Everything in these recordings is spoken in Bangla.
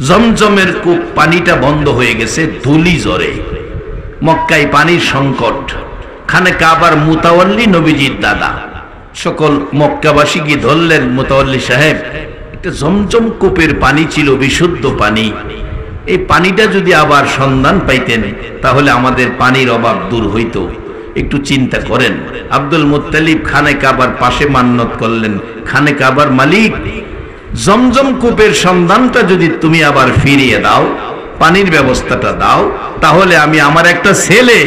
জমজমের কূপ পানিটা বন্ধ হয়ে গেছে ধুলি জ্বরে। মক্কায় পানির সংকট। খানে কাবার মুতাওয়াল্লি নবীজির দাদা। সকল মক্কাবাসী গিয়ে ধরলেন, মুতাওয়াল্লি সাহেব, একটা জমজম কূপের পানি ছিল বিশুদ্ধ পানি, এই পানিটা যদি আবার সন্ধান পাইতেন তাহলে আমাদের পানির অভাব দূর হইত, একটু চিন্তা করেন। আব্দুল মুত্তালিব খানে কাবার পাশে মান্নত করলেন, খানে কাবার মালিক, জমজম কূপের সন্ধানটা যদি তুমি আবার ফিরিয়ে দাও, পানির ব্যবস্থাটা দাও, তাহলে আমি আমার একটা ছেলে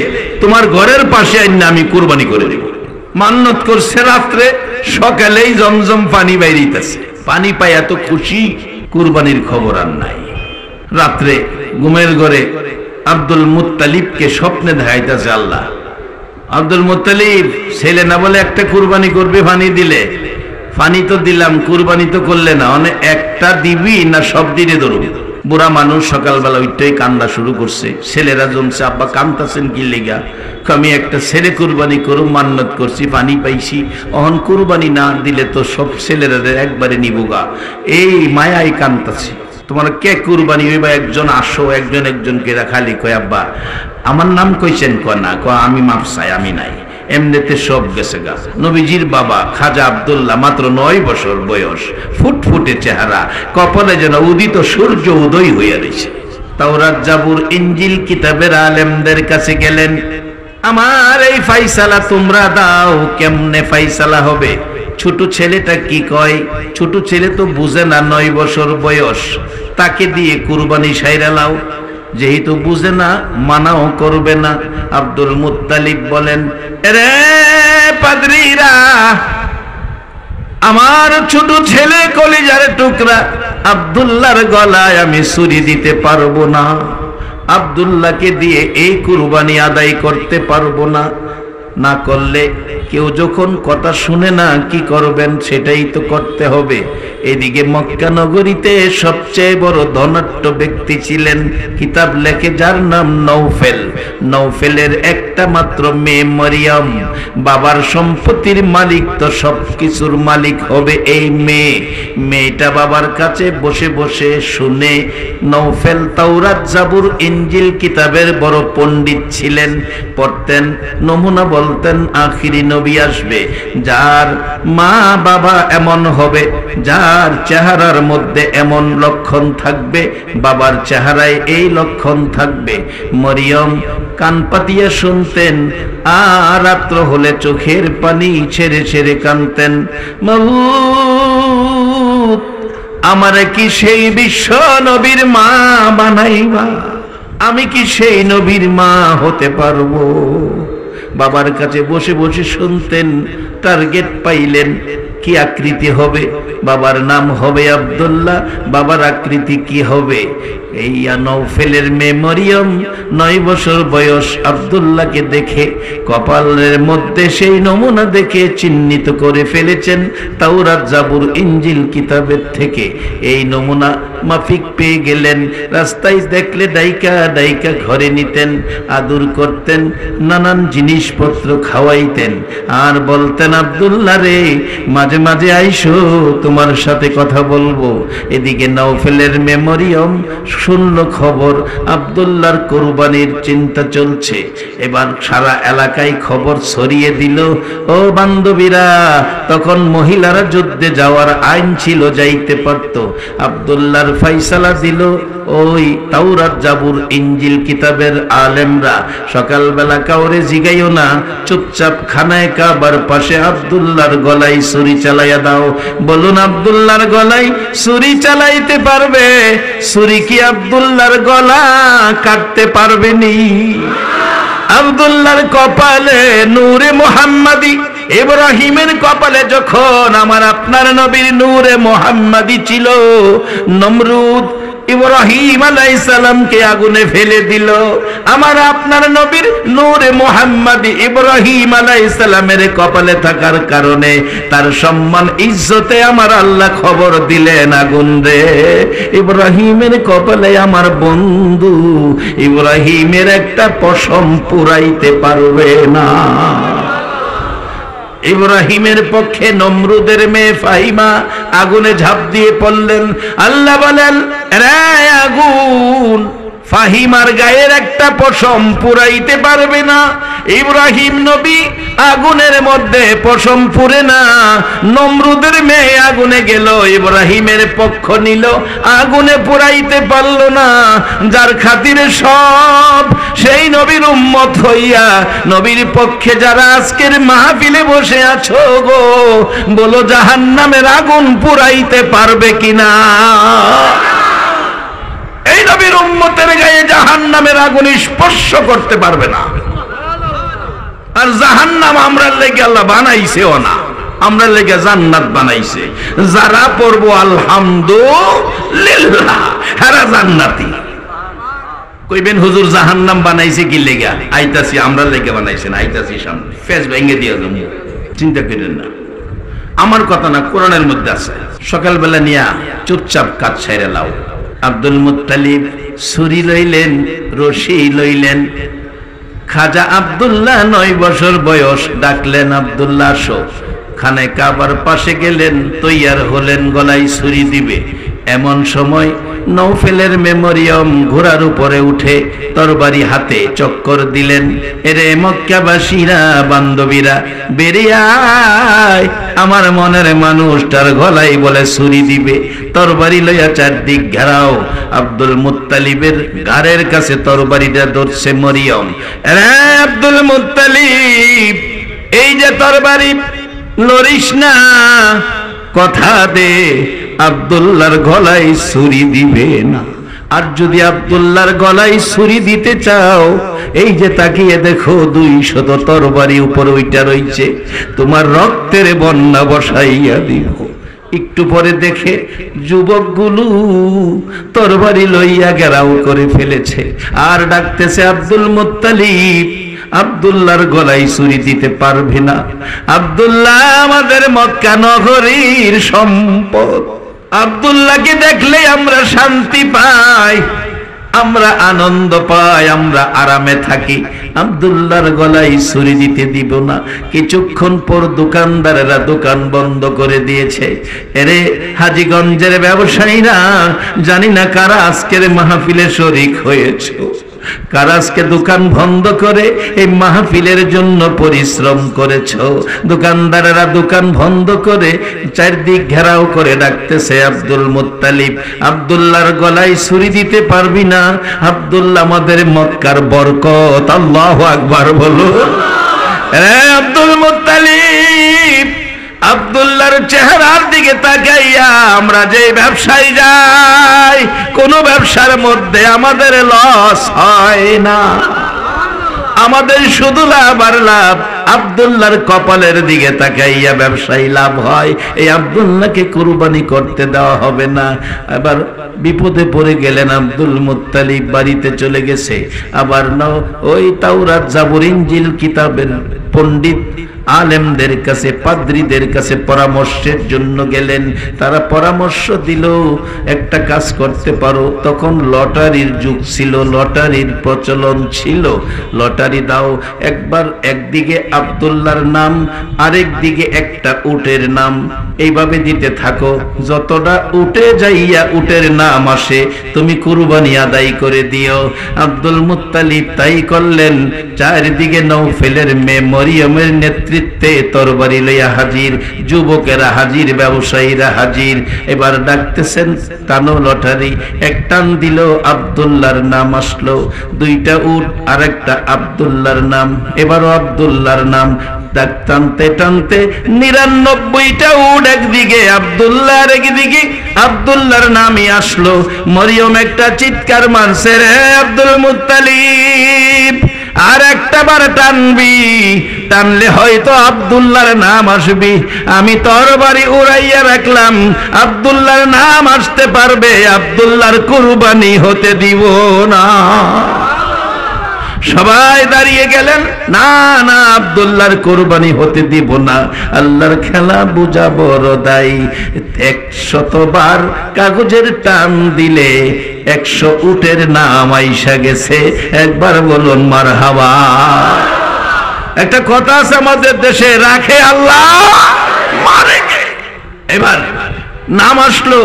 তোমার ঘরের পাশে আইনা আমি কুরবানি করে দেব। মান্নত করছে, রাত্রে সকালেই জমজম পানি বাইরিতেছে। পানি পাই এত খুশি, কুরবানির খবর আর নাই। রাত্রে ঘুমের ঘরে আব্দুল মুত্তালিবকে স্বপ্নে দেখাইতেছে আল্লাহ, আব্দুল মুত্তালিব ছেলে না বলে একটা কুরবানি করবে, পানি দিলে। পানি তো দিলাম, কুরবানি তো করলে না, অনেক একটা দিবি না সব দিনে ধরবি। বুড়া মানুষ সকালবেলা ওইটাই কান্দা শুরু করছে। ছেলেরা জমছে, আব্বা কান্দাছেন কি লেগা? আমি একটা ছেলে কুরবানি করুম মান্নত করছি, পানি পাইছি, অহন কুরবানি না দিলে তো সব ছেলেরা একবারে নিবুগা, এই মায়াই কান্দাছে। তোমার কে কুরবানি হইবা? একজন আসো, একজন একজনকে খালি কয় আব্বা আমার নাম কইছেন, কয় না, কয় আমি মাপ চাই, আমি নাই। এমনিতে সব গেছে গা। নবীজির বাবা খাজা আব্দুল্লাহ, মাত্র 9 বছর বয়স, ফুটফুটে চেহারা, কপালে যেন উদিত সূর্য উদয় হইয়া রয়েছে। তাওরাত, জাবুর, ইনজিল কিতাবের আলেমদের কাছে গেলেন, আমার এই ফাইসালা তোমরা দাও, কেমনে ফাইসালা হবে? ছোট ছেলেটা কি কয়? ছোট ছেলে তো বুঝে না, 9 বছর বয়স, তাকে দিয়ে কুরবানি সাইরা লাও। যেহেতু বুঝে না, মানাও করবে না। আব্দুল মুত্তালিব বলেন, রে পাদ্রীরা, আমার ছোট ছেলে কলিজার টুকরা আব্দুল্লাহর গলায় আমি ছুরি দিতে পারবো না, আব্দুল্লাহকে দিয়ে এই কুরবানি আদায় করতে পারবো না। না করলে কেউ যখন কথা শুনে না, কি করবেন? সেটাই তো করতে হবে। এদিকে মক্কা নগরীতে সবচেয়ে বড় ধনাঢ্য ব্যক্তি ছিলেন, কিতাব লেখে যার নাম নৌফেল। নৌফেলের একটা মাত্র মেয়ে মরিয়ম। বাবার সম্পত্তির মালিক তো সব কিছুর মালিক হবে এই মেয়ে। মেয়েটা বাবার কাছে বসে বসে শুনে। নৌফেল তাওরাত, জাবুর, ইনজিল কিতাবের বড় পণ্ডিত ছিলেন, পড়তেন, নমুনা বলতেন আখিরি নবী আসবে, যার মা বাবা এমন হবে, যার চেহারার মধ্যে এমন লক্ষণ থাকবে, বাবার চেহারায় এই লক্ষণ থাকবে। মরিয়ম কান পাতিয়া শুনতেন, আর রাত্র হলে চোখের পানি ছেড়ে ছেড়ে কাঁদতেন, মাবুদ আমারে কি সেই বিশ্ব নবীর মা বানাইবা? আমি কি সেই নবীর মা হতে পারবো? বাবার কাছে বসে বসে শুনতেন। টার্গেট পাইলেন, কি আকৃতি হবে? বাবার নাম হবে আব্দুল্লাহ, বাবার আকৃতি কি হবে? এই নৌফেলের মেয়ে মরিয়ম 9 বছর বয়স, আব্দুল্লাহকে দেখে কপালের মধ্যে সেই নমুনা দেখে চিহ্নিত করে ফেলেছেন তাওরাত, জাবুর, ইনজিল কিতাবের থেকে। এই নমুনা মাফিক পেয়ে গেলেন। রাস্তায় দেখলে ডাইকা ডাইকা ঘরে নিতেন, আদর করতেন, নানান জিনিসপত্র খাওয়াইতেন, আর বলতেন, আব্দুল্লাহ রে, মাঝে মাঝে আইসো, তোমার সাথে কথা বলবো। এদিকে নৌফেলের মেয়ে মরিয়ম শুনল খবর, আব্দুল্লাহর কুরবানির চিন্তা চলছে। এবার সারা এলাকায় খবর ছড়িয়ে দিল। ও বান্ধবীরা, তখন মহিলারা যুদ্ধে যাওয়ার আইন ছিল, যাইতে পারত। আব্দুল্লাহর ফাইসালা দিল ওই তাওরাত, জাবুর, ইনজিল কিতাবের আলেমরা। সকালবেলা কাউরে জিগাইও না, চুপচাপ খানায় কাবার পাশে আব্দুল্লাহর গলায় ছুরি চালাইয়া দাও। বলুন, আব্দুল্লাহর গলায় ছুরি চালাইতে পারবে? ছুরি কি আব্দুল্লাহর গলা কাটতে পারবে নি? আব্দুল্লাহর কপালে নূরে মুহাম্মাদি, ইব্রাহিমের কপালে যখন আমার আপনার নবীর নূরে মুহাম্মাদি ছিল, নমরুদ ইব্রাহিম আলাইহিস সালামকে আগুনে ফেলে দিল। আমার আপনার নবীর নূরে মুহাম্মাদি ইব্রাহিম আলাইহিস সালামের কপালে থাকার কারণে তার সম্মান ইজ্জতে আমার আল্লাহ খবর দিলেন, আগুন রে, ইব্রাহিমের কপালে আমার বন্ধু ইব্রাহিমের একটা পশম পুরাইতে পারবে না। ইব্রাহিমের পক্ষে নমরুদের মেয়ে ফাহিমা আগুনে ঝাঁপ দিয়ে পড়লেন। আল্লাহ বলেন, রে ফাহিমার গায়ের একটা পশম পুরাইতে পারবে না। ইব্রাহিম নবী আগুনের মধ্যে পশম পুরে না। নমরুদের মেয়ে আগুনে গেল, ইব্রাহিমের পক্ষ নিল, আগুনে পুরাইতে পারল না। যার খাতিরে সব সেই নবীর উম্মত হইয়া নবীর পক্ষে যারা আজকের মাহফিলে বসে আছো গো, বলো জাহান্নামের আগুন পুরাইতে পারবে কিনা? এই নবীর উম্মতের গায়ে জাহান্নামের আগুন স্পর্শ করতে পারবে না। আর জাহান্নাম আমরা লেগে আল্লাহ বানাইছেও না, আমরা লেগে জান্নাত বানাইছে। যারা পড়বো আলহামদুলিল্লাহ হারা জান্নাতি। কইবেন হুজুর জাহান্নাম বানাইছে কি লেগা? আইতাছি আমরা লেগে বানাইছেন, আইতাছি সামনে ফেস ভেঙে দিয়ে দেবো, চিন্তা করেন না। আমার কথা না, কোরআনের মধ্যে আছে। সকালবেলা নিয়া চুপচাপ কাজ ছেড়ে লাও। আব্দুল মুত্তালিব ছুরি লইলেন, রশি লইলেন। খাজা আব্দুল্লাহ 9 বছর বয়স, ডাকলেন আব্দুল্লাহ আসো। খানে কাবার পাশে গেলেন, তৈয়ার হলেন গলায় ছুরি দিবে। এমন সময় নৌফেলের মেমোরিয়াম ঘোড়ার উপরে উঠে তরবারি হাতে চক্কর দিলেন। এরে মক্কাবাসীরা, বান্ধবীরা, বেরিয়ে আয়, আমার মনের মানুষটার গলায় বলে ছুরি দিবে। তরবারি লইয়া চারদিক ঘেরাও। আব্দুল মুত্তালিবের ঘাড়ের কাছে তরবারিটা ধরছে মরিয়ম। এরে আব্দুল মুত্তালিব, এই যে তরবারি, লড়িস না, কথা দে আব্দুল্লাহর গলায় ছুরি দিবে না। আর যদি আব্দুল্লাহর গলায় ছুরি দিতে চাও, এই যে তাকিয়ে দেখো 200 তরবারি উপর ওইটা রইছে, তোমার রক্তের বন্যা বসাইয়া দিব। একটু পরে দেখে যুবকগুলো তরবারি লইয়া ঘেরাও করে ফেলেছে, আর ডাকতেছে আব্দুল মুত্তালিব, আব্দুল্লাহর গলায় ছুরি দিতে পারবে না। আব্দুল্লাহ আমাদের মক্কা নগরীর সম্পদ। আব্দুল্লাহকে দেখলে আমরা শান্তি পাই, আমরা আনন্দ পাই, আমরা আরামে থাকি। আব্দুল্লাহর গলায় ছুরি দিতে দিব না। কিছুক্ষণ পর দোকানদারেরা দোকান বন্ধ করে দিয়েছে। এরে হাজীগঞ্জের ব্যবসায়ীরা, জানি না কারা আজকের মাহফিলে শরীক হয়েছে, কারা আজকে দোকান বন্ধ করে এই মাহফিলের জন্য পরিশ্রম করেছো। দোকানদারেরা দোকান বন্ধ করে চারদিক ঘেরাও করে ডাকতেছে আব্দুল মুত্তালিব, আব্দুল্লাহর গলায় ছুরি দিতে পারবি না। আব্দুল্লাহ আমাদের মক্কার বরকত। আল্লাহু আকবার বলো। আব্দুল মুত্তালিব আব্দুল্লাহর চেহারার দিকে তাকাইয়া, আমরা যে ব্যবসায় যাই, কোন ব্যবসার মধ্যে আমাদের লস হয় না, আমাদের শুধু লাভ আর লাভ। আব্দুল্লাহর কপালের দিকে তাকাইয়া ব্যবসায়ী লাভ হয়। এই আব্দুল্লাহকে কুরবানি করতে দেওয়া হবে না। আবার বিপদে পড়ে গেলেন আব্দুল মুত্তালিব, বাড়িতে চলে গেছে। আবার ওই তাওরাত, জাবুর, ইনজিল কিতাবের পণ্ডিত আলেমদের কাছে, পাদ্রীদের কাছে পরামর্শের জন্য গেলেন। তারা পরামর্শ দিল, একটা কাজ করতে পারো। তখন লটারির যুগ ছিল, লটারির প্রচলন ছিল। লটারি দাও, একবার একদিকে আব্দুল্লাহর নাম, আরেক দিকে একটা উটের নাম, এইভাবে দিতে থাকো। যতটা উটে যাইয়া উটের নাম আসে, তুমি কুরবানি আদায় করে দিও। আব্দুল মুত্তালিব তাই করলেন। চারদিকে নৌফেলের মেয়ে মরিয়মের নেতৃত্বে তরবারি লইয়া হাজির, যুবকেরা হাজির, ব্যবসায়ীরা হাজির। এবার ডাকতেছেন, টানো লটারি। এক টান দিল, আব্দুল্লাহর নাম আসলো। 2টা উট, আরেকটা আব্দুল্লাহর নাম, এবারও আব্দুল্লাহর নাম। টানতে টানতে 99টা উট একদিকে, আব্দুল্লাহর একদিকে, আব্দুল্লাহর নামই আসলো। মরিয়ম একটা চিৎকার মারছে, রে আব্দুল মুত্তালিব, আর একটা বার টানবি, টানলে হয়তো আব্দুল্লাহর নাম আসবি। আমি তরবারি উড়াইয়া রাখলাম, আব্দুল্লাহর নাম আসতে পারবে, আব্দুল্লাহর কুরবানি হতে দিব না। সবাই দাঁড়িয়ে গেলেন, না না, আব্দুল্লাহর কুরবানি হতে দিব না। আল্লাহর খেলা বুঝা বড় দায়ী। 100 বার কাগজের টান দিলে 100 উটের নাম আইসা গেছে। একবার বলুন মারহাবা। একটা কথা আছে আমাদের দেশে, রাখে আল্লাহ, মারে কে। এবার নাম আসলো,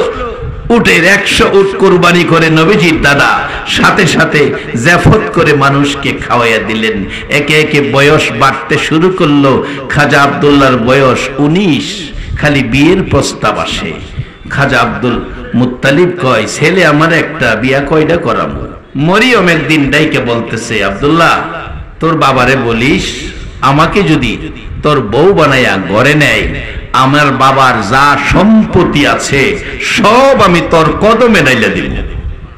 উটের 100 উট কুরবানি করে নবীজির দাদা সাথে সাথে জাফত করে মানুষকে খাওয়াইয়া দিলেন। একে একে বয়স বাড়তে শুরু করলো। খাজা আব্দুল্লাহর বয়স 19। খালি বিয়ের প্রস্তাব আসে। খাজা আব্দুল মুত্তালিব কয়, ছেলে আমার একটা, বিয়া কয়টা করাবো? মরিয়ম একদিন ডাইকে বলতেছে, আব্দুল্লাহ তোর বাবারে বলিস আমাকে যদি তোর বউ বানাইয়া ঘরে নেয়, আমার বাবার যা সম্পত্তি আছে সব আমি তোর কদমে নাইলে দিব।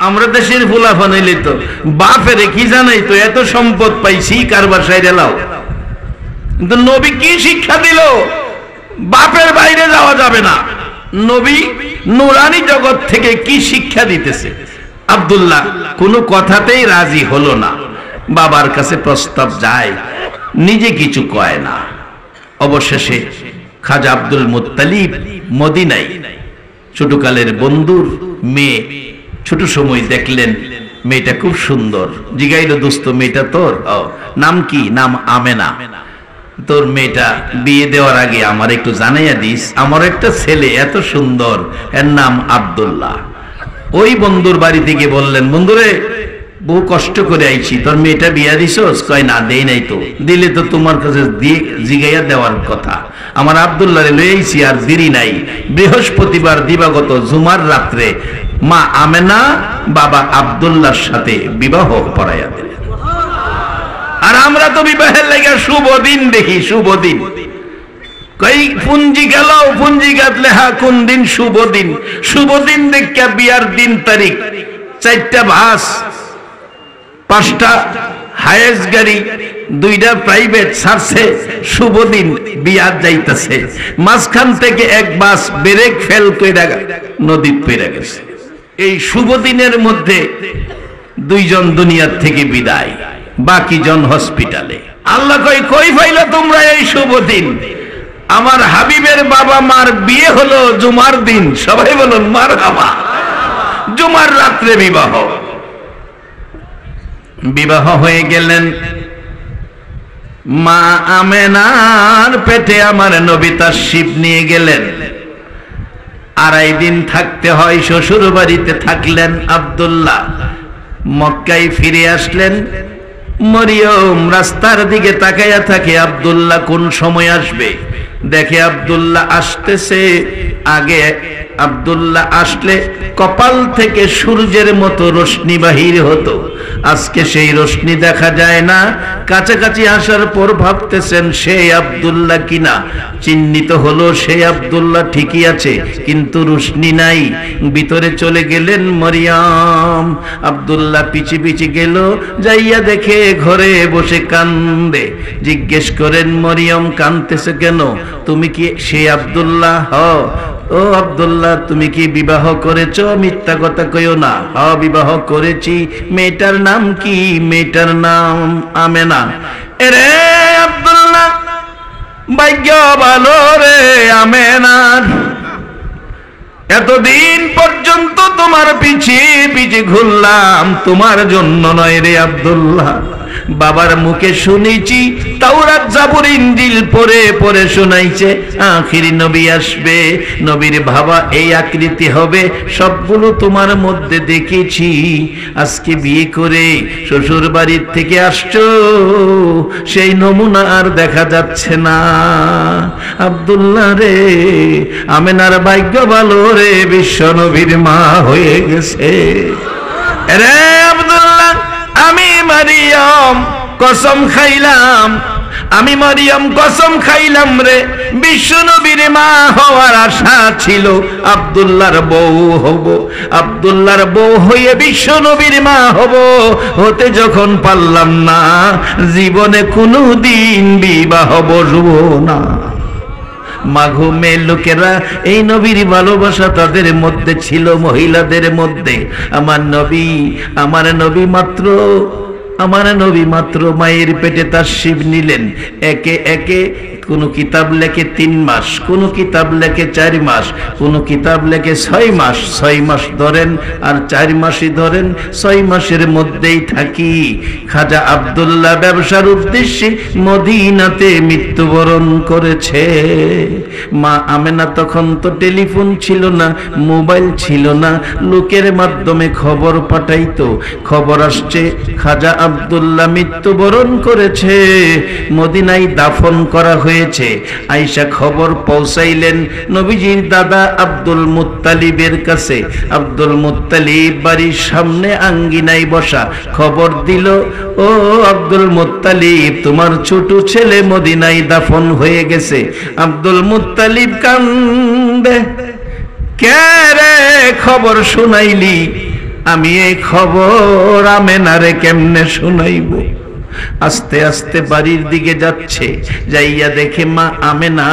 আমরা দেশের ফুলাফান হইলে তো বাপেরে কি জানাই তো এত সম্পদ পাইছি কারবার সাইডে লাও। কিন্তু নবী কি শিক্ষা দিল? বাপের বাইরে যাওয়া যাবে না। নবী নুরানি জগৎ থেকে কি শিক্ষা দিতেছে? আব্দুল্লাহ কোনো কথাতেই রাজি হলো না। বাবার কাছে প্রস্তাব যায়, নিজে কিছু কয় না। অবশেষে খাজা আব্দুল মুত্তালিব মদিনায় ছোটকালের বন্ধুর মেয়ে, ছোট সময় দেখলেন মেয়েটা খুব সুন্দর। জিগাইল, দোস্ত মেয়েটা তোর? নাম কি? নাম আমেনা। তোর মেয়েটা বিয়ে দেওয়ার আগে আমার একটু জানাইয়া দিস, আমার একটা ছেলে এত সুন্দর, এর নাম আব্দুল্লাহ। ওই বন্ধুর বাড়ি থেকে বললেন, বন্ধুরে বহু কষ্ট করে আইছি, তোর মেয়েটা বিয়া দিছস? কয় না, দেই নাই তো। দিলে তো তোমার কাছে জিগাইয়া দেওয়ার কথা। আমার আব্দুল্লাহরে লইছি, আর দেরি নাই। বৃহস্পতিবার দিবাগত জুমার রাত্রে মা আমেনা বাবা আব্দুল্লাহর সাথে বিবাহ পড়াইয়া দিলেন। আর আমরা তো বিবাহের লাগে শুভ দিন দেখি, শুভ দিন। কই পুঞ্জি গেল, পুঞ্জি গাতলে হা কোন দিন শুভ দিন? শুভ দিন দেখা বিয়ার দিন তারিখ, 4টা বাস, 5টা হায়েস গাড়ি, 2টা প্রাইভেট ছাড়ছে। শুভ দিন বিয়ার যাইতেছে, মাঝখান থেকে এক বাস ব্রেক ফেল কইরা নদীত পড়ে গেছে। এই শুভ দিনের মধ্যে 2 জন দুনিয়ার থেকে বিদায়, বাকি জন হসপিটালে। আল্লাহ কই, কই পাইলা তোমরা এই শুভ দিন? আমার হাবিবের বাবা মার বিয়ে হলো জুমার দিন। সবাই বলুন মারহাবা। জুমার রাত্রে বিবাহ। বিবাহ হয়ে গেলেন। মা আমেনার পেটে আমার নবী তাশরিফ নিয়ে গেলেন। 2.5 দিন থাকতে হয় শ্বশুর বাড়িতে থাকলেন আব্দুল্লাহ। মক্কায় ফিরে আসলেন। মরিয়ম রাস্তার দিকে তাকাইয়া থাকে, আব্দুল্লাহ কোন সময় আসবে। দেখে আব্দুল্লাহ আসতেছে। আগে আব্দুল্লাহ আসলে কপাল থেকে সূর্যের মতো রশ্মি বাহির হতো, আজকে সেই রশ্মি দেখা যায় না। কাছাকাছি আসার পর ভাবতেছেন সেই আব্দুল্লাহ কিনা। চিহ্নিত হলো সেই আব্দুল্লাহ ঠিকই আছে, কিন্তু রশ্মি নাই। ভিতরে চলে গেলেন মরিয়ম। আব্দুল্লাহ পিছে পিছে গেল, যাইয়া দেখে ঘরে বসে কান্দে। জিজ্ঞেস করেন, মরিয়ম কাঁদতেছে কেন? তুমি কি সেই আব্দুল্লাহ? ও আব্দুল্লাহ, তুমি কি বিবাহ করেছো? মিথ্যা কথা কইও না। বিবাহ করেছি। মেয়েটার নাম কি? মেয়েটার নাম আমেনা। এরে আব্দুল্লাহ, ভাগ্য ভালো রে আমেনার। এতদিন পর্যন্ত তোমার পিছে পিছে ঘুরলাম, তোমার জন্য নয় রে আব্দুল্লাহ। বাবার মুখে শুনেছি, তাওরাত জাবুর ইনজিল পড়ে পড়ে শোনাইছে আখিরি নবী আসবে, নবীর ভাবা এই আকৃতি হবে, সবগুলো তোমার মধ্যে দেখেছি। আজকে বিয়ে করে শ্বশুর বাড়ির থেকে আসছো, সেই নমুনা আর দেখা যাচ্ছে না। আব্দুল্লাহ রে, আমেনার ভাগ্য ভালো রে, বিশ্ব নবীর মা হয়ে গেছে। রে আব্দুল্লাহ, আমি মরিয়ম কসম খাইলাম, আমি মরিয়ম কসম খাইলাম রে, বিশ্ব নবীর মা হওয়ার আশা ছিল, আব্দুল্লাহর বউ হব। আব্দুল্লাহর বউ হয়ে বিশ্ব নবীর মা হব। হতে যখন পারলাম না, জীবনে কোনোদিন বিবাহ বসবো না। মাঘুমে লোকেরা এই নবীর ভালোবাসা তাদের মধ্যে ছিল, মহিলাদের মধ্যে। আমার নবী মাত্র মায়ের পেটে তাশরিফ নিলেন। একে একে কোন কিতাব লেখে 3 মাস, কোন কিতাব লেখে 4 মাস, কোন কিতাব লেখে 6 মাস। 6 মাস ধরেন আর 4 মাসই ধরেন, 6 মাসের মধ্যেই থাকি। খাজা আব্দুল্লাহ ব্যবসার উদ্দেশ্যে মদিনাতে মৃত্যুবরণ করেছে। মা আমেনা তখন তো টেলিফোন ছিল না, মোবাইল ছিল না, লোকের মাধ্যমে খবর পাঠাইতো। খবর আসছে খাজা আব্দুল্লাহ মৃত্যুবরণ করেছে, মদিনায় দাফন করা হয়েছে। আয়েশা খবর পৌঁছাইলেন নবীজির দাদা আব্দুল মুত্তালিবের কাছে। আব্দুল মুত্তালিব বাড়ির সামনে আঙ্গিনায় বসা, খবর দিল, ও আব্দুল মুত্তালিব, তোমার ছোট ছেলে মদিনায় দাফন হয়ে গেছে। আব্দুল মুত্তালিব কান্দে, কে রে খবর শুনাইলি? আমি এই খবর আমেনারে কেমনে শুনাইব? আস্তে আস্তে বাড়ির দিকে যাচ্ছে, যাইয়া দেখে মা আমেনা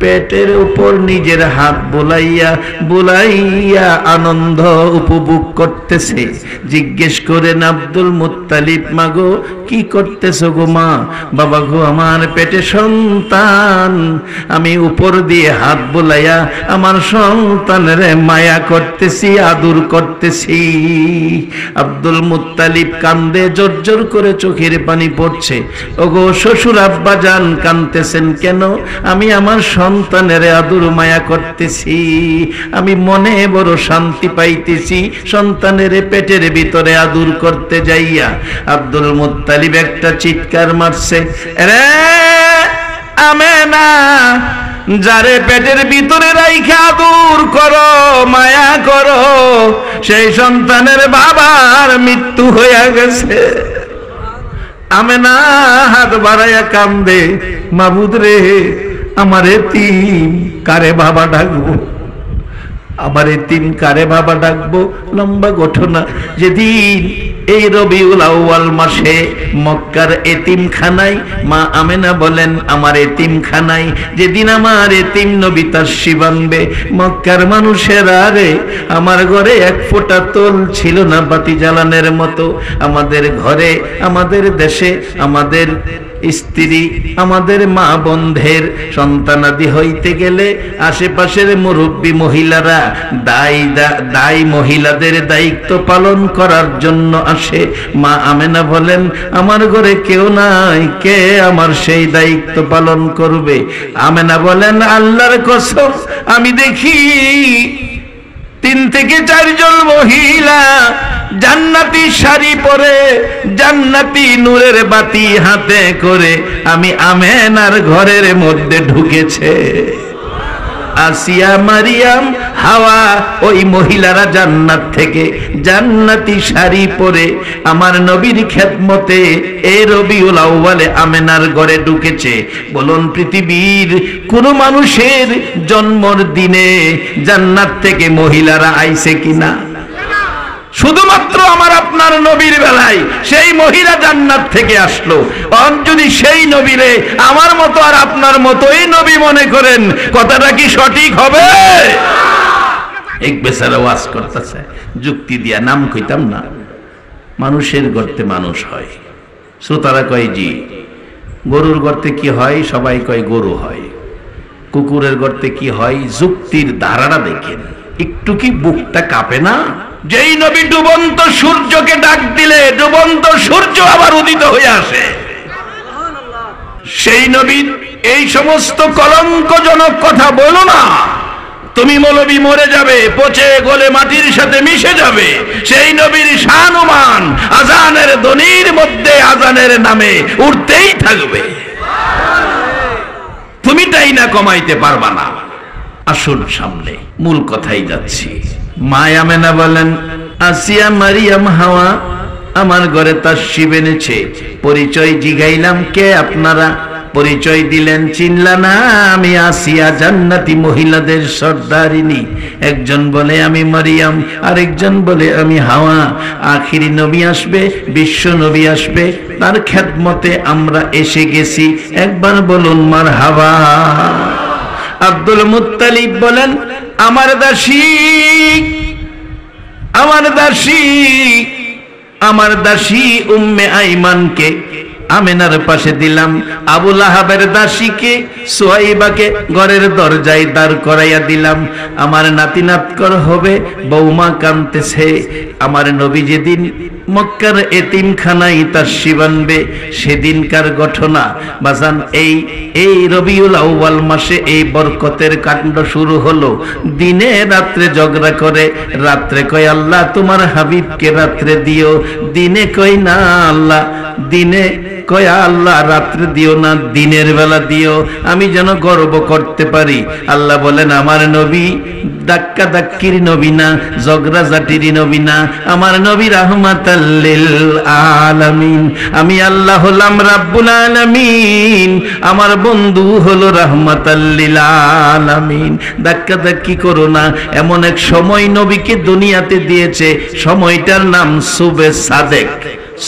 পেটের উপর নিজের হাত বুলাইয়া বুলাইয়া আনন্দ উপভোগ করতেছে। জিজ্ঞেস করেন আব্দুল মুত্তালিব, মা গো কি করতেছো গো? মা, বাবা গো, আমার পেটে সন্তান, আমি উপর দিয়ে হাত বুলাইয়া আমার সন্তানের মায়া করতেছি, আদর করতেছি। আব্দুল মুত্তালিব কান্দে, জোর জোর করে চোখের পানি পড়ছে। ওগো শ্বশুর আব্বা জান, কাঁদতেছেন কেন? আমি আমার সন্তানের আদর মায়া করতেছি, আমি মনে বড় শান্তি পাইতেছি সন্তানের পেটের ভিতরে আদর করতে যাইয়া। আব্দুল মুত্তালিব একটা চিৎকার মারছে, রে আমেনা, যারে পেটের ভিতরে রাইখা আদর করো, মায়া করো, সেই সন্তানের বাবার মৃত্যু হয়ে গেছে। আমেনা হাত বাড়াইয়া কান্দে, মাবুদ রে, আমার এতিম কারে বাবা ডাকবো? আমার এতিম কারে বাবা ডাকবো? লম্বা ঘটনা। যেদিন এই রবিউল আউয়াল মাসে মক্কার এতিমখানায় মা আমেনা বলেন, আমার এতিমখানায় যেদিন আমার এতিম নবী তাশরিফ আনবে, মক্কার মানুষেরা রে, আমার ঘরে এক ফোঁটা তোল ছিল না বাতি জ্বালানোর মতো। আমাদের ঘরে, আমাদের দেশে, আমাদের স্ত্রী, আমাদের মা বন্ধের সন্তানাদি হইতে গেলে আশেপাশের মুরব্বী মহিলারা দায়ী মহিলাদের দায়িত্ব পালন করার জন্য আসে। মা আমেনা বলেন, আমার ঘরে কেউ নাই, কে আমার সেই দায়িত্ব পালন করবে? আমেনা বলেন, আল্লাহর কসম, আমি দেখি 3 থেকে 4 জন মহিলা জান্নাতি শাড়ি পরে, জান্নাতি নূরের বাতি হাতে করে আমি আমেনার ঘরের মধ্যে ঢুকেছে। আসিয়া, মারিয়াম, হাওয়া, ওই মহিলারা জান্নাত থেকে জান্নাতি শাড়ি পরে আমার নবীর খেদমতে এই রবিউল আউয়ালে আমেনার ঘরে ঢুকেছে। বলুন, পৃথিবীর কোন মানুষের জন্মের দিনে জান্নাত থেকে মহিলারা আইছে কিনা? শুধুমাত্র আমার আপনার নবীর বেলায় সেই মহিলা জান্নাত থেকে আসলো। যদি সেই নবীরে আমার মতো আর আপনার মতোই নবী মনে করেন, কথাটা কি সঠিক হবে? এক বেচারা ওয়াজ করতেছে, যুক্তি দিয়া, নাম কইতাম না, মানুষের গর্তে মানুষ হয়। শ্রোতারা কয়, জি। গরুর গর্তে কি হয়? সবাই কয় গরু হয়। কুকুরের গর্তে কি হয়? যুক্তির ধারাটা দেখেন, একটু কি বুকটা কাঁপে না? যেই নবী ডুবন্ত সূর্যকে ডাক দিলে ডুবন্ত সূর্য আবার উদিত হয়ে আসে, সেই নবীর এই সমস্ত কলঙ্কজনক কথা বলো না। তুমি মৌলবী মরে যাবে, পচে গলে মাটির সাথে মিশে যাবে। সেই নবীর শান-মান আজানের ধ্বনির মধ্যে আজানের নামে উঠতেই থাকবে, তুমি তাই না কমাইতে পারবা না। আসুন সামনে মূল কথাই যাচ্ছি। মা আমেনা বলেন, আসিয়া, মারিয়াম, হাওয়া আমার ঘরে তাশরিফ এনেছে। পরিচয় জিগাইলাম, কে আপনারা? পরিচয় দিলেন, চিনলা না? আমি আসিয়া, জান্নাতি মহিলাদের সর্দারিনী। একজন বলে আমি মারিয়াম, আরেকজন বলে আমি হাওয়া। আখিরি নবী আসবে, বিশ্ব নবী আসবে, তার খেদমতে আমরা এসে গেছি। একবার বলুন মারহাবা। আব্দুল মুত্তালিব বলেন, আমার দাসী, আমার দাসী, আমার দাসী উম্মে আইমানকে আমেনার পাশে দিলাম, আবুল আহাবের দাসীকে সুহাইবাকে ঘরের দরজায় দাঁড় করাইয়া দিলাম। আমার নাতি নাতকর হবে, বৌমা কাঁদতেছে। আমার নবী যেদিন মক্কার এতিমখানায় তাশরিফ আনবে, সেদিনকার ঘটনা বাজান। এই রবিউল আউয়াল মাসে এই বরকতের কাণ্ড শুরু হলো। দিনে রাত্রে ঝগড়া করে, রাত্রে কয় আল্লাহ তোমার হাবিবকে রাত্রে দিও, দিনে কয় না আল্লাহ, দিনে কয় আল্লাহ রাত্রে দিও না, দিনের বেলা দিও, আমি যেন গর্ব করতে পারি। আল্লাহ বলেন আমার নবী দাক্কা দাক্কির নবী না, ঝগড়া জাটির নবী না, আমার নবী রাহমাতাল লিল আলামিন। আমি আল্লাহ হলাম রাব্বুল আলামিন, আমার বন্ধু হলো রাহমাতাল লিল আলামিন। দাক্কা দাক্কি করো না। এমন এক সময় নবীকে দুনিয়াতে দিয়েছে, সময়টার নাম সুবে সাদেক।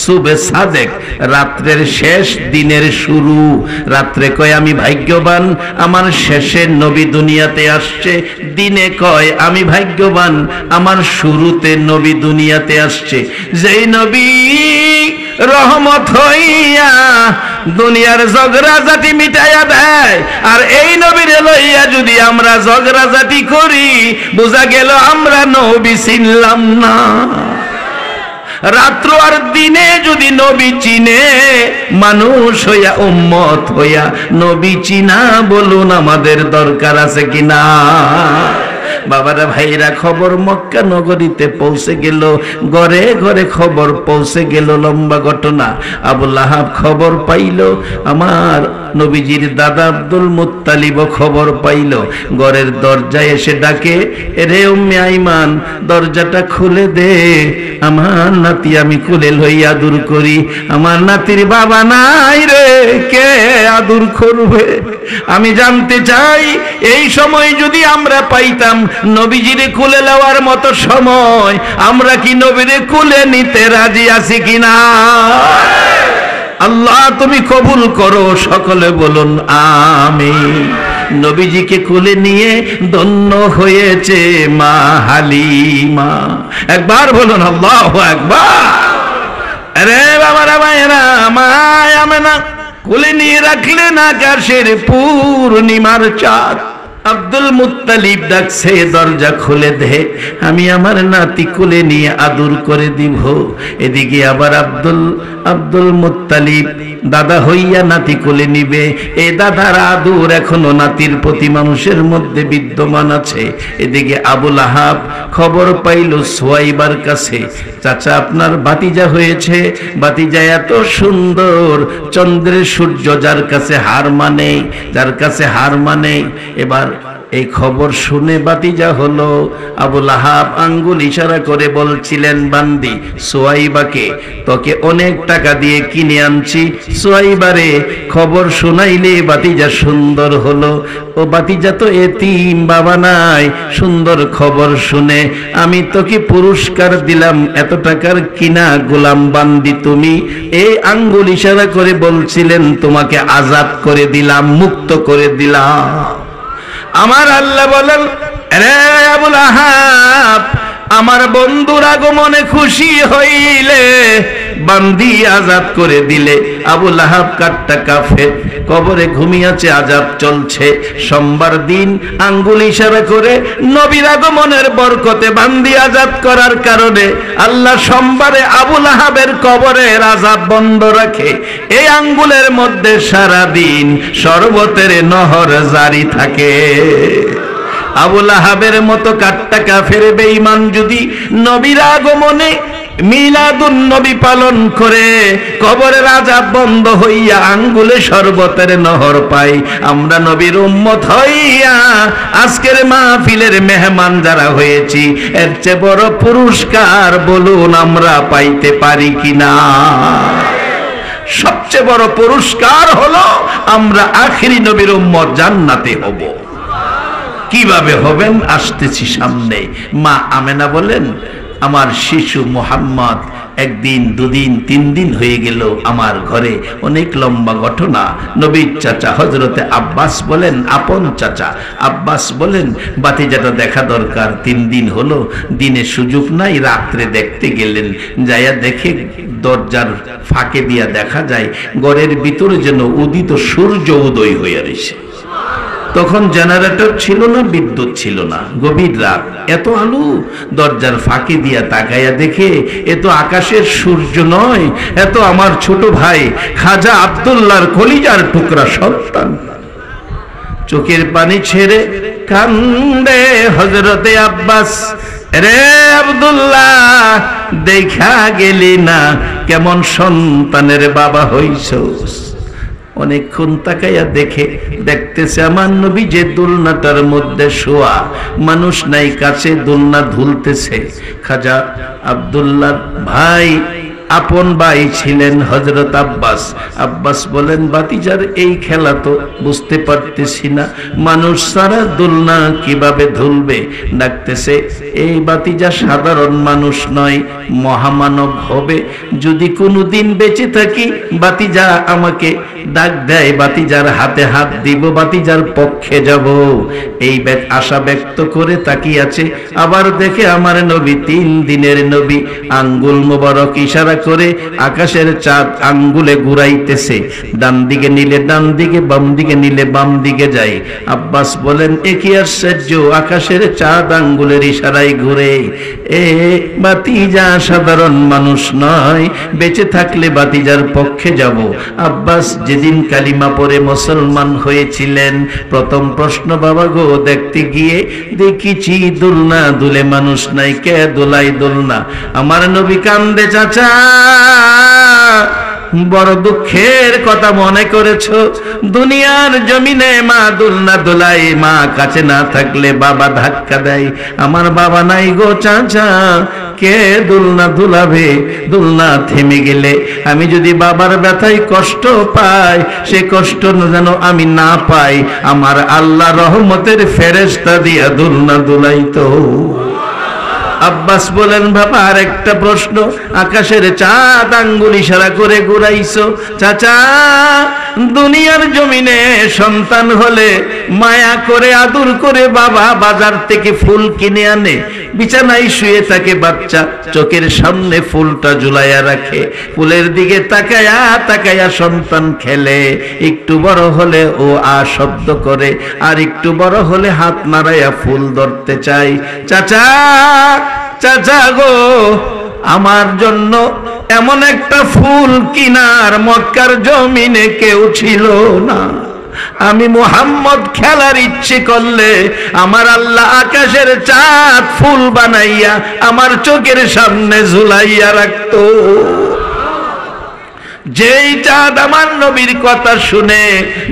সুবে সাদেক, রাত্রের শেষ, দিনের শুরু। রাত্রে কয় আমি ভাগ্যবান, আমার শেষের নবী দুনিয়াতে আসছে। দিনে কয় আমি ভাগ্যবান, আমার শুরুতে নবী দুনিয়াতে আসছে। যেই নবী রহমত হইয়া দুনিয়ার ঝগড়াঝাটি মিটাইয়া দেয়, আর এই নবীর লইয়া যদি আমরা ঝগড়াঝাটি করি, বোঝা গেল আমরা নবী চিনলাম না। রাত্র আর দিনে যদি নবী চিনে, মানুষ হইয়া উম্মত হইয়া নবী চিনা বলুন আমাদের দরকার আছে কিনা? বাবারা ভাইরা, খবর মক্কা নগরীতে পৌঁছে গেল, ঘরে ঘরে খবর পৌঁছে গেল। লম্বা ঘটনা। আবুল আহাব খবর পাইল, আমার নবীজির দাদা আব্দুল মুত্তালিব খবর পাইল, ঘরের দরজায় এসে ডাকে, রে উম্মে আইমান দরজাটা খুলে দে, আমার নাতি আমি কোলে লইয়া আদর করি। আমার নাতির বাবা নাই রে, কে আদর করবে? আমি জানতে চাই এই সময় যদি আমরা পাইতাম নবীজিরে কোলে লওয়ার মতো সময়, আমরা কি নবীরে কোলে নিতে রাজি আছি কিনা? আল্লাহ তুমি কবুল করো, সকলে বলুন আমিন। নবীজিকে কোলে নিয়ে ধন্য হয়েছে মা হালিমা। একবার বলুন আল্লাহু আকবার। আরে বাবারা ভাইরা, মা আমেনা কোলে নিয়ে রাখলেন আকাশের পূর্ণিমার চাঁদ। আব্দুল মুত্তালিব ডাকছে, দরজা খুলে দে, আমি আমার নাতি কোলে নিয়ে আদর করে দিব। এদিকে আবার আব্দুল মুত্তালিব দাদা হইয়া নাতি কোলে নিবে। এ দাদার আদর এখনো নাতির প্রতি মানুষের মধ্যে বিদ্যমান আছে। এদিকে আবুল আহাব খবর পাইল সুহাইবার কাছে, চাচা আপনার ভাতিজা হয়েছে। ভাতিজা এত সুন্দর, চন্দ্রের সূর্য যার কাছে হার মানে, যার কাছে হার মানে। এবার এই খবর শুনে ভাতিজা হলো। আবুল আহাব আঙ্গুল ইশারা করে বলছিলেন, বান্দি সুহাইবাকে তোকে অনেক টাকা দিয়ে কিনে আনছি, সুহাইবারে খবর শোনাইলে ভাতিজা সুন্দর হলো। ও ভাতিজা তো এতিম, বাবা নাই, সুন্দর খবর শুনে আমি তোকে পুরস্কার দিলাম, এত টাকার কিনা গোলাম বান্দি তুমি। এই আঙ্গুল ইশারা করে বলছিলেন তোমাকে আজাদ করে দিলাম, মুক্ত করে দিলাম। আমার আল্লাহ বলেন, রে আবুল আহাব, আমার বন্ধুর আগমনে খুশি হইলে বান্দি আজাদ করে দিলে। আবুল আহাব কাট্টা কাফের, কবরে ঘুমিয়েছে, আজাব চলছে। সোমবার দিন আঙ্গুল ইশারা করে নবীর আগমনের বরকতে বান্দি আজাদ করার কারণে আল্লাহ সোমবারে আবুল আহাবের কবরের আজাব বন্ধ রাখে। এই আঙ্গুলের মধ্যে সারা দিন শরবতের নহর জারি থাকে। আবুল আহাবের মতো কাট্টা কাফের বেঈমান যদি নবীর আগমনে মিলাদুন নবী পালন করে, কবরের আযাব বন্ধ হইয়া আঙ্গুলে শরবতের নহর পাই, আমরা নবীর উম্মত হইয়া আজকের মাহফিলের মেহমান যারা হয়েছি, এর চেয়ে বড় পুরস্কার বলুন আমরা পাইতে পারি কিনা? সবচেয়ে বড় পুরস্কার হলো আমরা আখিরি নবীর উম্মত, জান্নাতে হব। কিভাবে হবেন আসতেছি সামনে। মা আমেনা বলেন, আমার শিশু মুহাম্মদ একদিন দুদিন তিন দিন হয়ে গেল আমার ঘরে। অনেক লম্বা ঘটনা। নবীর চাচা হযরতে আব্বাস বলেন, আপন চাচা আব্বাস বলেন, বাতিজাটা দেখা দরকার, 3 দিন হলো, দিনে সুযোগ নাই, রাত্রে দেখতে গেলেন। যাইয়া দেখে দরজার ফাঁকে দিয়া দেখা যায় ঘরের ভিতরে যেন উদিত সূর্য উদয় হইয়া রয়েছে। তখন জেনারেটর ছিল না, বিদ্যুৎ ছিল না, গভীর রাত, এত আলো। দরজার ফাঁকে দিয়া তাকাইয়া দেখে এ তো আকাশের সূর্য নয়, এত আমার ছোট ভাই খাজা আব্দুল্লাহর কলিজার টুকরা সন্তান। চোখের পানি ছেড়ে কান্দে হযরতে আব্বাস, রে আব্দুল্লাহ, দেখা গেলি না কেমন সন্তানের বাবা হইছস। অনেকক্ষণ তাকাইয়া দেখতেছে আমার নবী যে দোলনাটার মধ্যে শোয়া, মানুষ নাই কাছে, দোলনা ঝুলতেছে। খাজা আব্দুল্লাহ ভাই, আপন ভাই ছিলেন হযরত আব্বাস। আব্বাস বলেন, বাতিজার এই খেলা তো বুঝতে পারতেছি না, মানুষ সারা দোলনা কিভাবে ঝুলবে। ডাকতেছে, এই বাতিজা সাধারণ মানুষ নয়, মহামানব হবে। যদি কোনোদিন বেঁচে থাকি বাতিজা আমাকে ডাক দেয়, বাতিজার হাতে হাত দিব, বাতিজার পক্ষে যাব। এই আশা ব্যক্ত করে তাকিয়ে আছে। আবার দেখে আমার নবী 3 দিনের নবী আঙ্গুল মোবারক ইশারা করে আকাশের চাঁদ আঙ্গুলে ঘুরাইতেছে, ডান দিকে নিলে ডান দিকে, বাম দিকে নিলে বাম দিকে যায়। আব্বাস বলেন, এ কি আশ্চর্য, আকাশের চাঁদ আঙ্গুলের ইশারায় ঘুরে। এ বাতিজা সাধারণ মানুষ নয়, বেঁচে থাকলে বাতিজার পক্ষে যাব। আব্বাস যেদিন কালিমা পড়ে মুসলমান হয়েছিলেন, প্রথম প্রশ্ন, বাবা গো, দেখতে গিয়ে দেখিছি দোলনা দুলে মানুষ নাই, কে দোলাই দোলনা? আমার নবী কান্দে, চাচা বড় দুঃখের কথা মনে করেছো। দুনিয়ার জমিনে মা দোলনা দোলাই, মা কাছে না থাকলে বাবা ধাক্কা দেয়। আমার বাবা নাই গো চাচা, কে দোলনা দুলাবে? দোলনা থেমে গেলে আমি যদি বাবার ব্যথায় কষ্ট পাই, সে কষ্ট যেন আমি না পাই, আমার আল্লাহ রহমতের ফেরেশতা দিয়া দোলনা দুলাইতো। আব্বাস বলেন, বাবা আর একটা প্রশ্ন, আকাশের চাঁদ আঙ্গুল ইশারা করে ঘুরাইছো। চাচা, দুনিয়ার জমিনে সন্তান হলে মায়া করে আদর করে বাবা বাজার থেকে ফুল কিনে আনে, বিছানায় শুয়ে থাকে বাচ্চা, চোখের সামনে ফুলটা ঝুলাইয়া রাখে, ফুলের দিকে তাকায়া তাকায়া সন্তান খেলে। একটু বড় হলে ও আ শব্দ করে, আর একটু বড় হলে হাত নাড়াইয়া ফুল ধরতে চাই। চাচা, চাচা গো, আমার জন্য এমন একটা ফুল কিনার মক্কার জমিনে কেউ ছিল না। আমি মুহাম্মদ খেলার ইচ্ছে করলে আমার আল্লাহ আকাশের চাঁদ ফুল বানাইয়া আমার চোখের সামনে ঝুলাইয়া রাখতো। যেই চাঁদ আমার নবীর কথা শুনে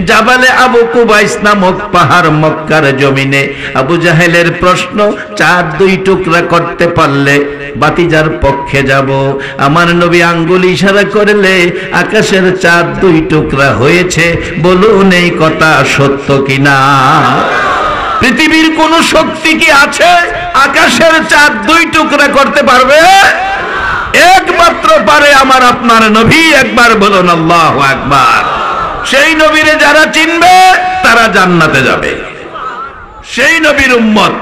জাবালে আবু কুবাইস নামক পাহাড় মক্কার জমিনে, আবু জাহেলের প্রশ্ন, চাঁদ 2 টুকরা করতে পারলে বাতিজার পক্ষে যাব। আমার নবী আঙ্গুল ইশারা করলে আকাশের চাঁদ 2 টুকরা হয়েছে। বলুন এই কথা সত্য কিনা? পৃথিবীর কোন শক্তি কি আছে আকাশের চাঁদ 2 টুকরা করতে পারবে? একমাত্র পারে আমার আপনার নবী। একবার বলুন আল্লাহু আকবার। সেই নবীরে যারা চিনবে তারা জান্নাতে যাবে, সেই নবীর উম্মত।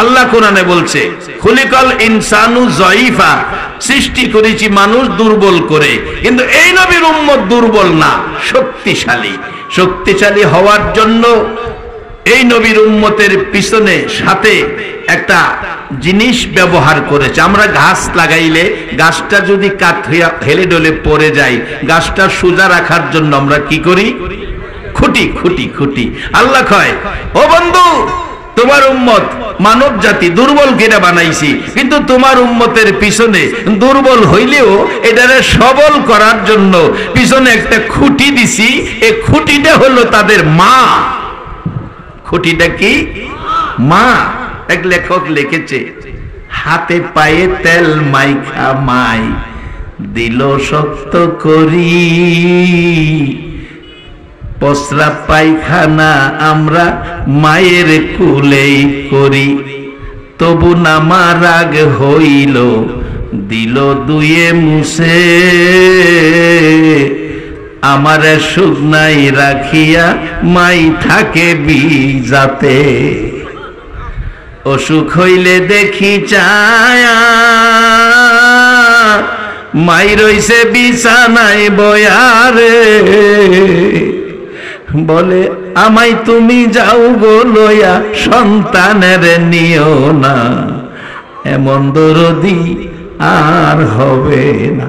আল্লাহ কোরআনে বলছে, খুলিকাল ইনসানু যায়ীফা, সৃষ্টি করেছি মানুষ দুর্বল করে, কিন্তু এই নবীর উম্মত দুর্বল না, শক্তিশালী। শক্তিশালী হওয়ার জন্য এই নবীর উম্মতের পিছনে সাথে একটা জিনিস ব্যবহার করেছে। আমরা গাছ লাগাইলে গাছটা যদি কাঠ হইয়া হেলে ডলে পড়ে যায়, গাছটা সোজা রাখার জন্য আমরা কি করি? খুঁটি খুঁটি খুঁটি। আল্লাহ কয়, ও বন্ধু, তোমার উম্মত মানব জাতি দুর্বল কিনা বানাইছি, কিন্তু তোমার উম্মতের পিছনে দুর্বল হইলেও এটারে সবল করার জন্য পিছনে একটা খুঁটি দিছি। এই খুঁটিটা হলো তাদের মা। খুঁটিটা কি? মা। এক লেখক লিখেছে, হাতে পায়ে তেল মাইখা মাই দিল শক্ত করি, পসরা পায়খানা আমরা মায়ের কুলেই করি। তবু নামা রাগ হইল, দিল দুয়ে মুছে। আমারে শুকনাই রাখিয়া মাই থাকে বিজাতে। অসুখ হইলে দেখি চায়া, মাই রইছে বিছানায় বয়ারে। বলে আমায় তুমি যাও গো লইয়া, সন্তানের নিও না, এমন দরদি আর হবে না।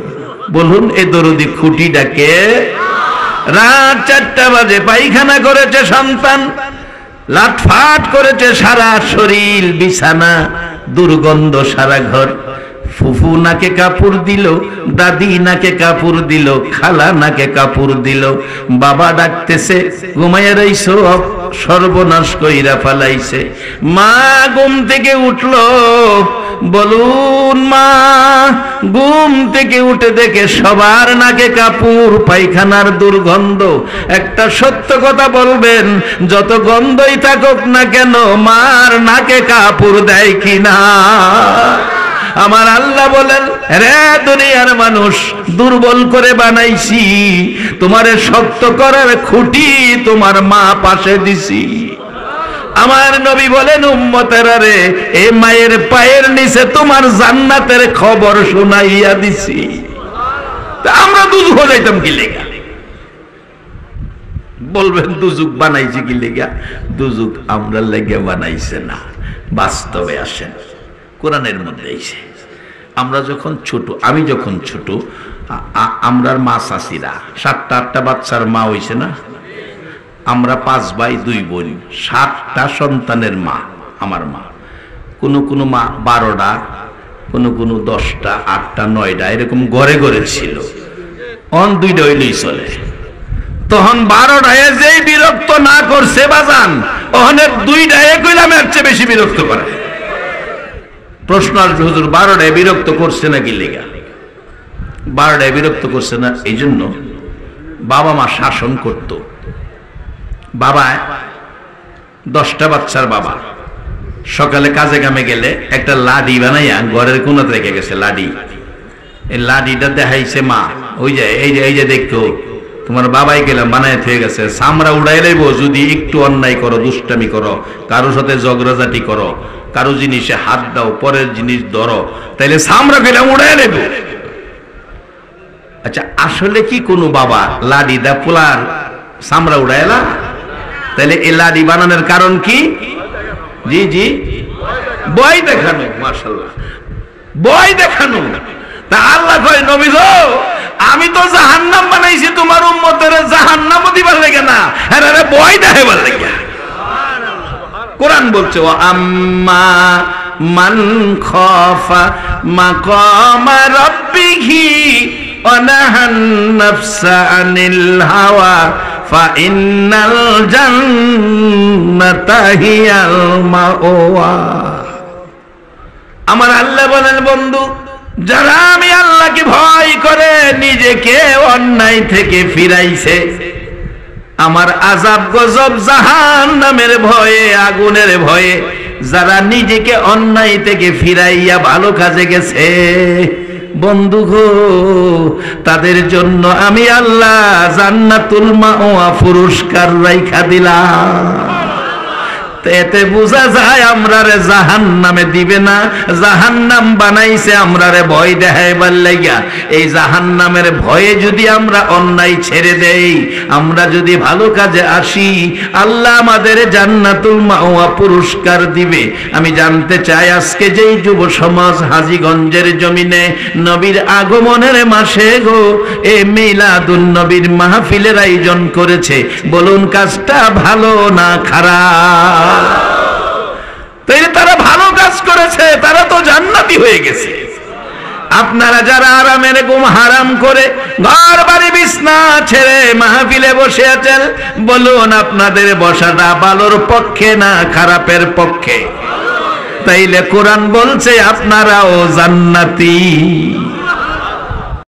বলুন এ দরদি খুঁটি ডাকে। রাত 4টা বাজে পায়খানা করেছে সন্তান, লাটফাট করেছে সারা শরীর, বিছানা দুর্গন্ধ সারা ঘর। ফুফু নাকে কাপড় দিল, দাদি নাকে কাপড় দিল, খালা নাকে কাপড় দিল। বাবা ডাকতেছে ঘুমাইয়া রইছো, সর্বনাশ কইরা ফালাইছে। মা ঘুম থেকে উঠলো, বলুন মা ঘুম থেকে উঠে দেখে সবার নাকে কাপড়, পায়খানার দুর্গন্ধ। একটা সত্য কথা বলবেন, যত গন্ধই থাকুক না কেন মার নাকে কাপড় দেয় কিনা? আমার আল্লাহ বলেন, রে দুনিয়ার মানুষ, দুর্বল করে বানাইছি, তোমারে শক্ত করার খুঁটি তোমার মা পাশে দিছি। আমার নবী বলেন, উম্মতেরা রে, এই মায়ের পায়ের নিচে তোমার জান্নাতের খবর শুনাইয়া দিছি। আমরা দুজক যাইতাম কি লেগা? বলবেন দুজক বানাইছি কি লেগা? দুজক আমরা লেগে বানাইছে না, বাস্তবে আসেন কোরআনের মধ্যে এসে। আমরা যখন ছোট, আমি যখন ছোট, আমরার মা চাষিরা 7টা 8টা বাচ্চার মা হইছে না? আমরা 5 ভাই 2 বোন, 7টা সন্তানের মা আমার মা। কোনো মা 12টা, কোনো 10টা, 8টা, 9টা, এরকম ঘরে ঘরে ছিল। অন 2টা হইলেই চলে। তখন 12টায় যেই বিরক্ত না করছে বাজান, ওখানে 2টায় কইলাম এর চেয়ে বেশি বিরক্ত করে। প্রশ্ন আসবে, হুজুর 12টায় বিরক্ত করছে না কি লেগা? 12টায় বিরক্ত করছে না এই জন্য, বাবা মা শাসন করত। বাবা 10টা বাচ্চার বাবা সকালে কাজে কামে গেলে একটা লাডি বানাইয়া ঘরের কোনাতে রেখে গেছে। লাডি, এই লাডিটা দেখাইছে মা, ওই যে এই যে দেখো তোমার বাবাই গেলাম বানায় হয়ে গেছে। চামড়া উড়াই লইব যদি একটু অন্যায় করো, দুষ্টামি করো, কারোর সাথে ঝগড়াঝাটি করো, কারো জিনিসে হাত দাও, পরের জিনিস ধরো, তাইলে চামড়া গেলাম উড়াই লইব। আচ্ছা, আসলে কি কোনো বাবা লাডি দা পোলার চামড়া উড়াইলা? তাহলে এই লাডি বানানোর কারণ কি? জি জি, বই দেখানো। মাশাআল্লাহ, বই দেখানো। তা আল্লাহ কয়, নবী গো, আমি তো জাহান্নাম বানাইছি তোমার উম্মতের, জাহান্নাম দিবার লাগে না, আরে বই দেখাবার লাগে। কোরআন বলছে, ও আম্মা মান খাফা মাকামা রাব্বিহি ওয়া নাহান নাফসা আনিল হাওয়া ফাইন্নাল জান্নাতা হিয়াল মাওয়া। আমার আল্লাহ বলেন, বন্ধু, যারা আমি আল্লাহকে ভয় করে নিজেকে অন্যায় থেকে ফিরাইছে, আমার আযাব গজব জাহান্নামের ভয়ে, আগুনের ভয়ে যারা নিজেকে অন্যায় থেকে ফিরাইয়া ভালো কাজে গেছে, বন্ধু গো, তাদের জন্য আমি আল্লাহ জান্নাতুল মাওয়া পুরস্কার রাইখা দিলাম। এতে বোঝা যায় আমরারে জাহান্নামে দিবে না, জাহান্নাম বানাইছে আমরারে ভয় দেখাইবার লাগিয়া। এই জাহান্নামের ভয়ে যদি আমরা অন্যায় ছেড়ে দেই, আমরা যদি ভালো কাজে আসি, আল্লাহ আমাদের জান্নাতুল মাওয়া পুরস্কার দিবে। আমি জানতে চাই, আজকে যেই যুব সমাজ হাজীগঞ্জের জমিনে নবীর আগমনের মাসে গো এ মিলাদুন নবীর মাহফিলের আয়োজন করেছে, বলুন কাজটা ভালো না খারাপ? তাইলে তারা ভালো কাজ করেছে, তারা তো জান্নাতি হয়ে গেছে। আপনারা যারা আরামের ঘুম হারাম করে ঘর বাড়ি বিছনা ছেড়ে মাহফিলে বসে আছেন, বলুন আপনাদের বসাটা ভালোর পক্ষে না খারাপের পক্ষে? তাইলে কোরআন বলছে আপনারাও জান্নাতি।